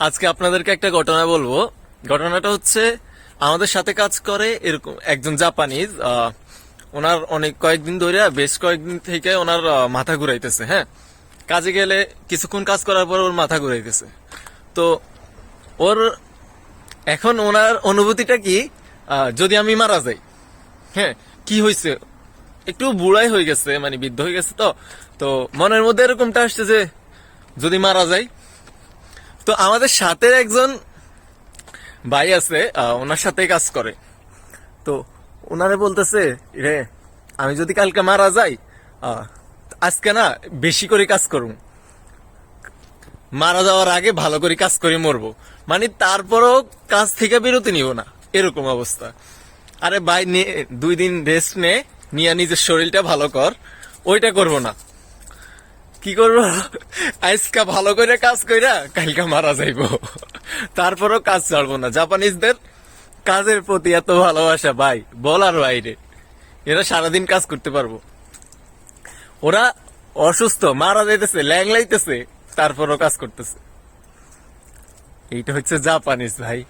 আজকে আপনাদেরকে একটা ঘটনা বলবো। ঘটনাটা হচ্ছে, আমাদের সাথে কাজ করে এরকম একজন জাপানিজ। ওনার অনেক কয়েকদিন ধরে, বেশ কয়েকদিন থেকে ওনার মাথা ঘুরাইতেছে। হ্যাঁ, কাজে গেলে কিছুক্ষণ কাজ করার পর ওর মাথা ঘুরাইতেছে। তো ওর এখন ওনার অনুভূতিটা কি, যদি আমি মারা যাই, হ্যাঁ, কি হয়েছে, একটু বুড়াই হয়ে গেছে, মানে বৃদ্ধ হয়ে গেছে। তো তো মনের মধ্যে এরকমটা আসছে যে যদি মারা যাই। তো আমাদের সাথে একজন ভাই আছে, ওনার সাথে কাজ করে। তো ওনারে বলতেছে, রে আমি যদি কালকে মারা যাই, আহ, আজকে না বেশি করে কাজ করুম, মারা যাওয়ার আগে ভালো করে কাজ করে মরবো, মানে তারপরও কাজ থেকে বিরতি নিব না, এরকম অবস্থা। আরে ভাই, 2 দিন রেস্ট নিয়ে নিজের শরীরটা ভালো কর, ওইটা করব না। কি করবো, আজকা ভালো করে কাজ কইরা কালকে মারা যাইবো, তারপরও কাজ ছাড়বো না। জাপানিজদের কাজের প্রতি এত ভালোবাসা ভাই, বলার বাইরে। এরা সারাদিন কাজ করতে পারবো। ওরা অসুস্থ, মারা যাইতেছে, ল্যাংলাইতেছে, তারপরও কাজ করতেছে। এইটা হচ্ছে জাপানিজ ভাই।